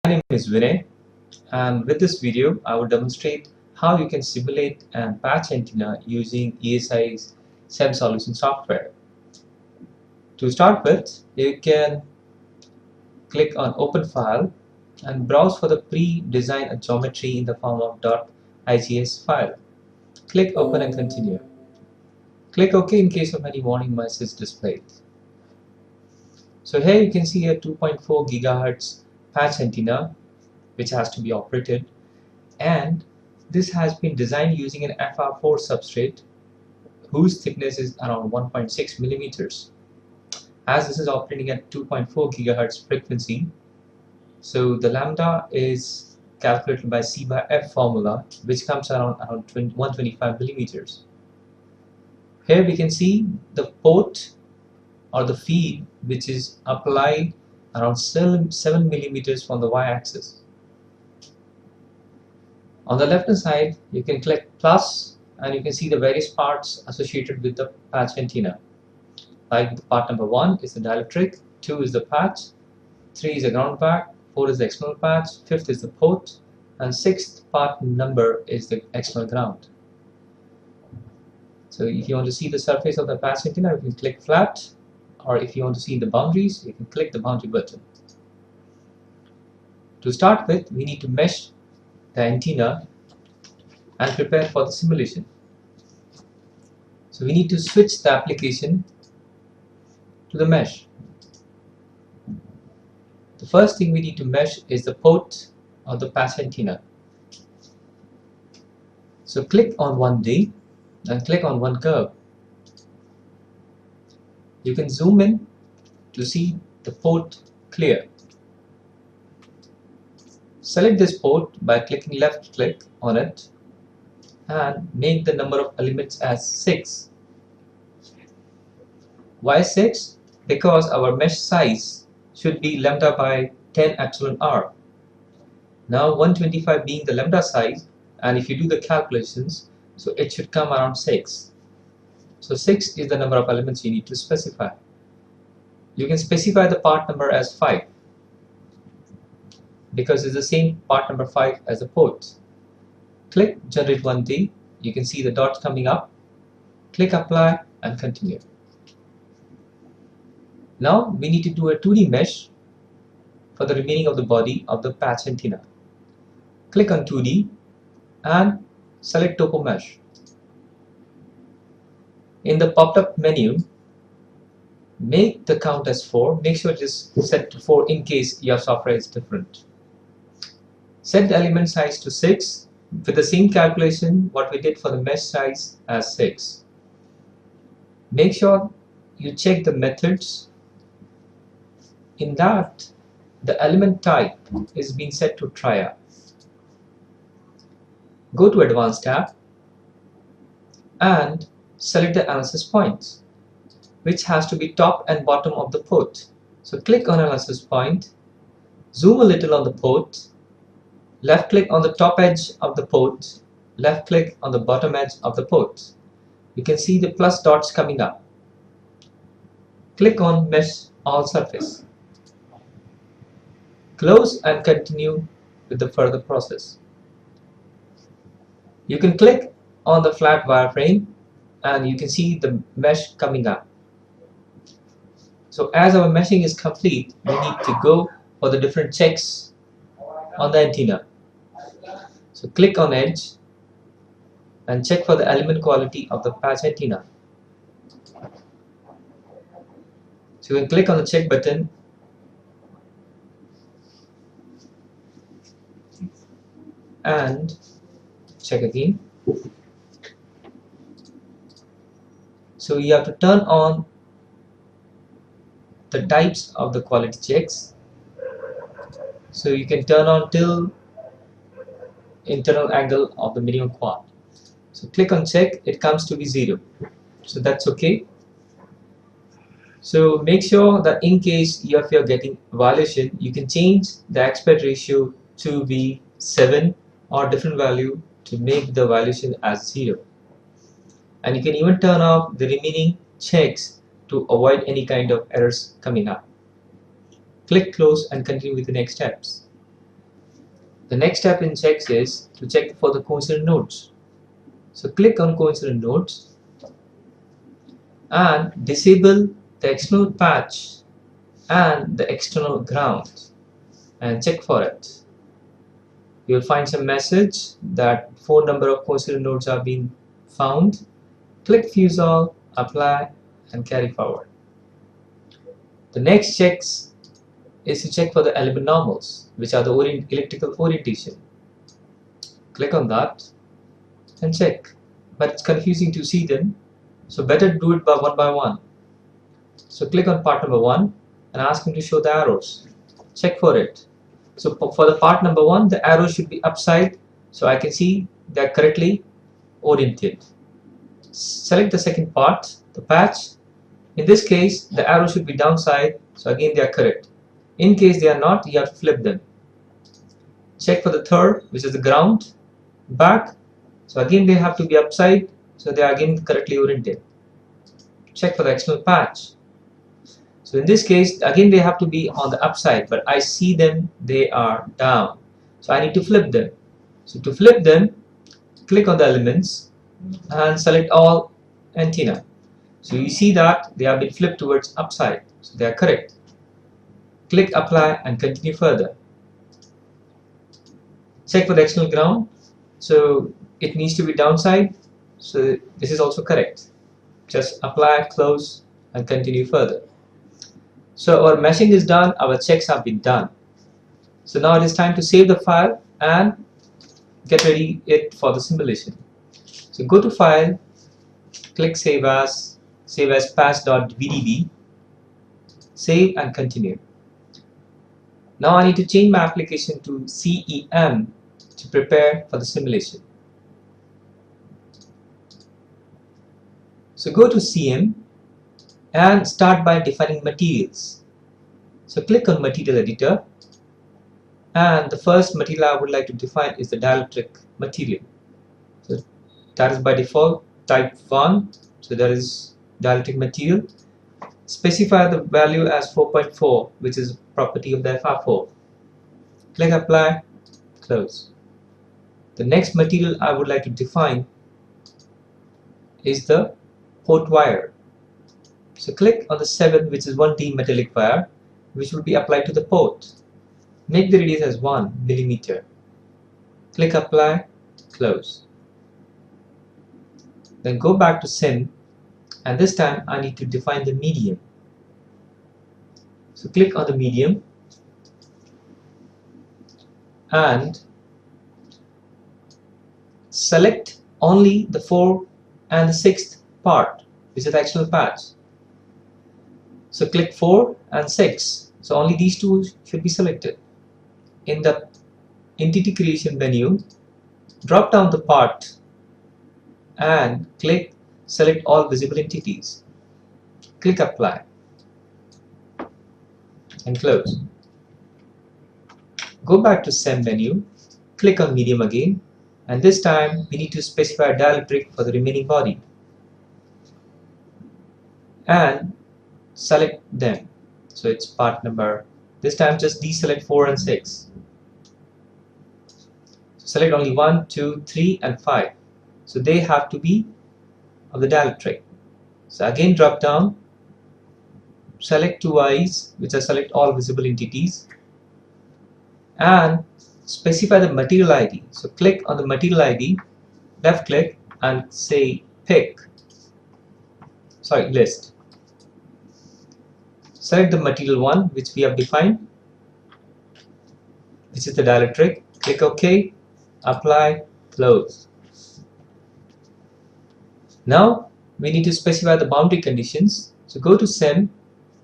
My name is Vinay, and with this video I will demonstrate how you can simulate and patch antenna using ESI CEM solution software. To start with, you can click on Open File and browse for the pre-designed geometry in the form of .igS file. Click Open and continue. Click OK in case of any warning message displayed. So here you can see a 2.4 GHz patch antenna which has to be operated, and this has been designed using an FR4 substrate whose thickness is around 1.6 millimeters. As this is operating at 2.4 GHz frequency, so the lambda is calculated by C by F formula, which comes around 125 millimeters. Here we can see the port or the feed which is applied around 7 millimeters from the y-axis. On the left hand side, you can click plus and you can see the various parts associated with the patch antenna. Like part number 1 is the dielectric, 2 is the patch, 3 is the ground back, 4 is the external patch, 5th is the port, and 6th part number is the external ground. So if you want to see the surface of the patch antenna, you can click flat, or if you want to see the boundaries, you can click the boundary button. To start with, we need to mesh the antenna and prepare for the simulation. So we need to switch the application to the mesh. The first thing we need to mesh is the port of the patch antenna. So click on 1D and click on one curve. You can zoom in to see the port clear. Select this port by clicking left click on it and make the number of elements as 6. Why 6? Because our mesh size should be lambda by 10 epsilon r. Now 125 being the lambda size, and if you do the calculations, so it should come around 6. So 6 is the number of elements you need to specify. You can specify the part number as 5 because it's the same part number 5 as the port. Click generate 1D, you can see the dot coming up. Click apply and continue. Now we need to do a 2D mesh for the remaining of the body of the patch antenna. Click on 2D and select topo mesh. In the pop-up menu, make the count as 4. Make sure it is set to 4 in case your software is different. Set the element size to 6 with the same calculation what we did for the mesh size as 6. Make sure you check the methods. In that, the element type is being set to triad. Go to Advanced tab and select the analysis points, which has to be top and bottom of the port. So click on analysis point, zoom a little on the port, left click on the top edge of the port, left click on the bottom edge of the port. You can see the plus dots coming up. Click on mesh all surface. Close and continue with the further process. You can click on the flat wireframe and you can see the mesh coming up. So as our meshing is complete, we need to go for the different checks on the antenna. So click on edge and check for the element quality of the patch antenna. So you can click on the check button and check again. So you have to turn on the types of the quality checks. So you can turn on till internal angle of the minimum quad. So click on check, it comes to be 0. So that's okay. So make sure that in case if you're getting violation, you can change the aspect ratio to be 7 or different value to make the violation as 0. And you can even turn off the remaining checks to avoid any kind of errors coming up. Click close and continue with the next steps. The next step in checks is to check for the coincident nodes. So click on coincident nodes and disable the external patch and the external ground and check for it. You will find some message that 4 number of coincident nodes are being found. Click fuse all, apply and carry forward. The next checks is to check for the element normals, which are the electrical orientation. Click on that and check, but it's confusing to see them, so better do it by one. So click on part number 1 and ask him to show the arrows. Check for it. So for the part number 1, the arrow should be upside, so I can see they're correctly oriented. Select the second part, the patch. In this case, the arrow should be downside, so again they are correct. In case they are not, you have to flip them. Check for the third, which is the ground, back. So again they have to be upside, so they are again correctly oriented. Check for the external patch. So in this case, again they have to be on the upside, but I see them, they are down. So I need to flip them. So to flip them, click on the elements and select all antenna. So you see that they have been flipped towards upside, so they are correct. Click apply and continue further. Check for the external ground, so it needs to be downside, so this is also correct. Just apply, close and continue further. So our meshing is done, our checks have been done. So now it is time to save the file and get ready it for the simulation. So go to file, click save as patch.vdb, save and continue. Now I need to change my application to CEM to prepare for the simulation. So go to CM and start by defining materials. So click on material editor, and the first material I would like to define is the dielectric material. So that is by default type 1, so that is dielectric material. Specify the value as 4.4, which is property of the FR4. Click apply, close. The next material I would like to define is the port wire. So click on the 7, which is 1D metallic wire, which will be applied to the port. Make the radius as 1 millimeter. Click apply, close. Then go back to CEM, and this time I need to define the medium. So click on the medium and select only the 4th and the 6th part, which is the external patch. So click 4 and 6. So only these two should be selected. In the entity creation menu, drop down the part and click select all visible entities. Click apply and close. Go back to CEM menu, click on medium again, and this time we need to specify dielectric for the remaining body and select them. So it's part number, this time just deselect 4 and 6. So select only 1, 2, 3 and 5. So they have to be of the dielectric. So again drop down, select 2 eyes, which are select all visible entities, and specify the material ID. So click on the material ID, left click and say list. Select the material 1 which we have defined, which is the dielectric. Click OK, apply, close. Now we need to specify the boundary conditions. So go to CEM,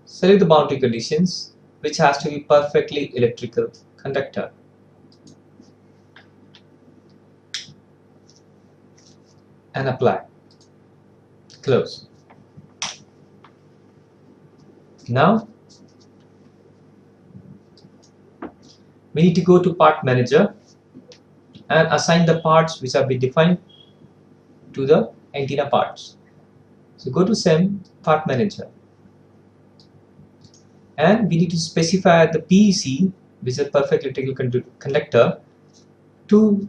select the boundary conditions, which has to be perfectly electrical conductor. And apply. Close. Now we need to go to part manager and assign the parts which have been defined to the antenna parts. So go to CEM part manager, and we need to specify the PEC, which is a perfect electrical conductor, to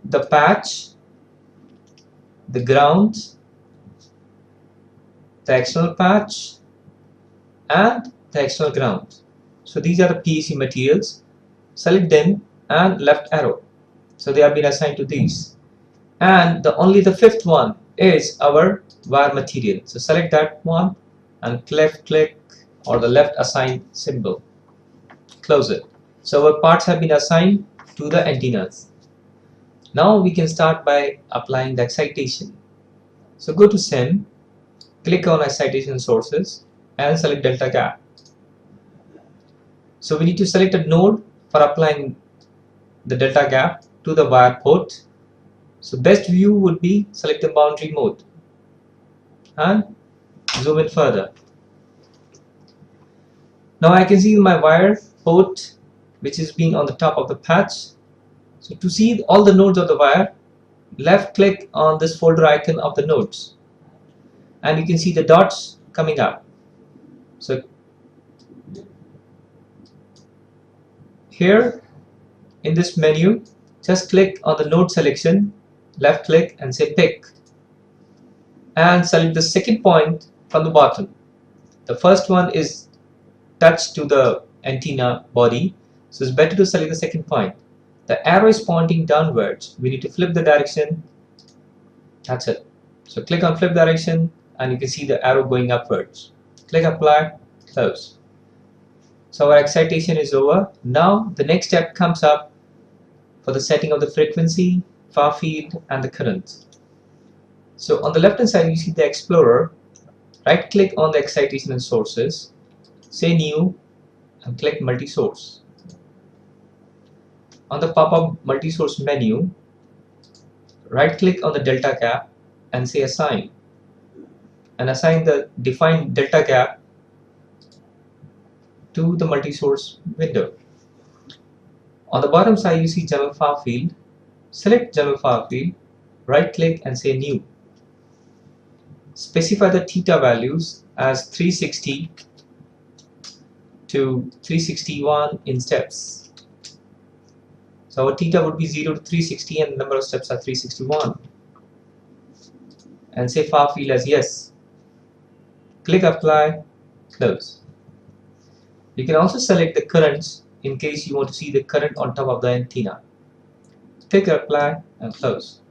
the patch, the ground, the external patch, and the external ground. So these are the PEC materials. Select them and left arrow. So they have been assigned to these. And only the fifth one is our wire material. So select that one and left click or the left assign symbol. Close it. So our parts have been assigned to the antennas. Now we can start by applying the excitation. So go to CEM, click on excitation sources and select delta gap. So we need to select a node for applying the delta gap to the wire port. So best view would be select the boundary mode and zoom in further. Now I can see my wire port which is being on the top of the patch. So to see all the nodes of the wire, left click on this folder icon of the nodes and you can see the dots coming up. So here in this menu, just click on the node selection, left click and say pick and select the second point from the bottom. The first one is touched to the antenna body, so it's better to select the second point. The arrow is pointing downwards. We need to flip the direction. That's it. So click on flip direction and you can see the arrow going upwards. Click apply, close. So our excitation is over. Now the next step comes up for the setting of the frequency, far field and the current. So on the left hand side you see the Explorer. Right click on the excitation and sources, say new and click multi-source. On the pop-up multi-source menu, right click on the delta gap and say assign and assign the defined delta gap to the multi-source window. On the bottom side you see general far field. Select general far field, right click and say new. Specify the theta values as 360 to 361 in steps. So our theta would be 0 to 360 and the number of steps are 361. And say far field as yes. Click apply, close. You can also select the currents in case you want to see the current on top of the antenna. Click apply and close.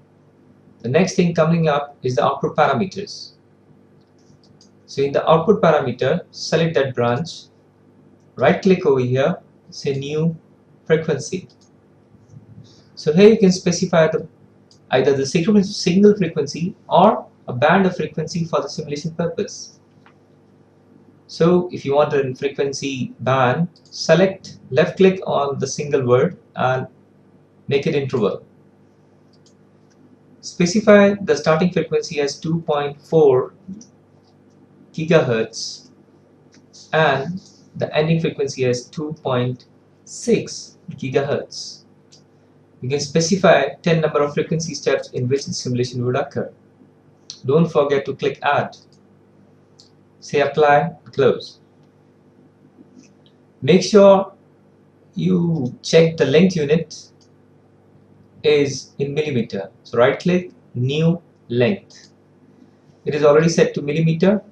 The next thing coming up is the output parameters. So in the output parameter, select that branch, right click over here, say new frequency. So here you can specify either the signal frequency or a band of frequency for the simulation purpose. So if you want a frequency band, select left click on the single word and make it interval. Specify the starting frequency as 2.4 gigahertz and the ending frequency as 2.6 gigahertz. You can specify 10 number of frequency steps in which the simulation would occur. Don't forget to click add. Say apply, close. Make sure you check the length unit is in millimeter. So right click, new length. It is already set to millimeter,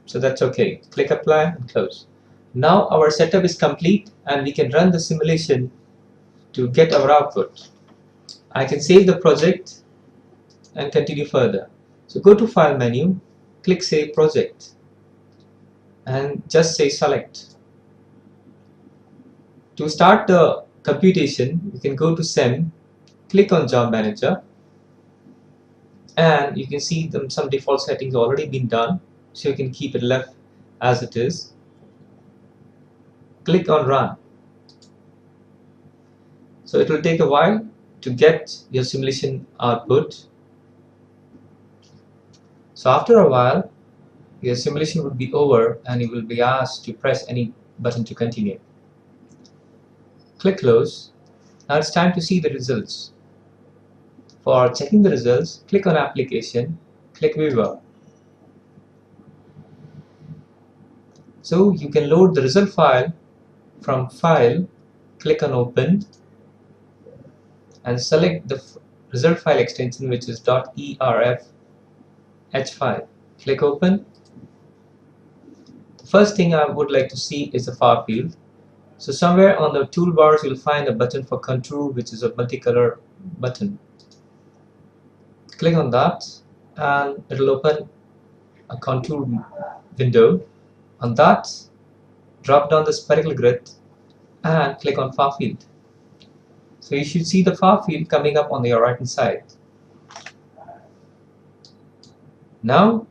so that's okay. Click apply and close. Now our setup is complete and we can run the simulation to get our output. I can save the project and continue further. So go to file menu, click save project and just say select. To start the computation, you can go to CEM, click on job manager and you can see some default settings already been done, so you can keep it left as it is. Click on run. So it will take a while to get your simulation output. So after a while your simulation will be over and you will be asked to press any button to continue. Click close. Now it's time to see the results. For checking the results, click on application, click viewer. So you can load the result file from file, click on open and select the result file extension, which is .erf h5. Click open. The first thing I would like to see is the far field. So somewhere on the toolbars you'll find a button for contour, which is a multicolor button. Click on that and it will open a contour window. On that, drop down the spherical grid and click on far field. So you should see the far field coming up on your right hand side. Now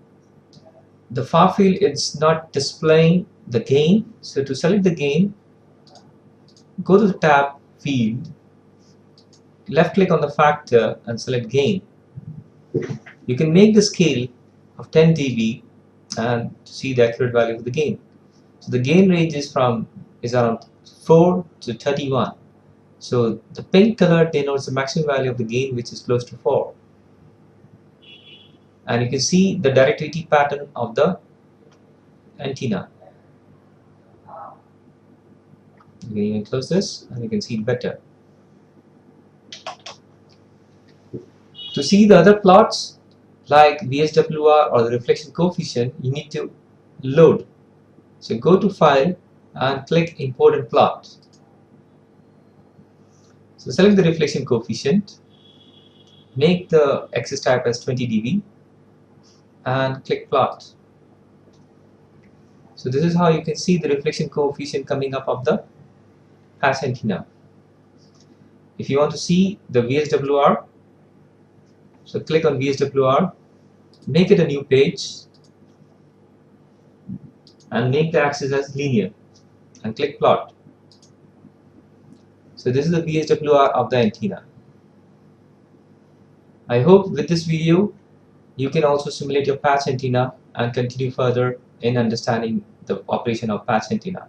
the far field is not displaying the gain, so to select the gain, go to the tab field, left click on the factor and select gain. You can make the scale of 10 dB and to see the accurate value of the gain. So the gain range is around 4 to 31. So the pink color denotes the maximum value of the gain, which is close to 4. And you can see the directivity pattern of the antenna. You can even close this and you can see it better. To see the other plots like VSWR or the reflection coefficient, you need to load. So go to File and click Import and Plot. So select the reflection coefficient, make the axis type as 20 dB and click Plot. So this is how you can see the reflection coefficient coming up of the patch antenna. If you want to see the VSWR, so click on VSWR, make it a new page and make the axis as linear and click Plot. So this is the VSWR of the antenna. I hope with this video you can also simulate your patch antenna and continue further in understanding the operation of patch antenna.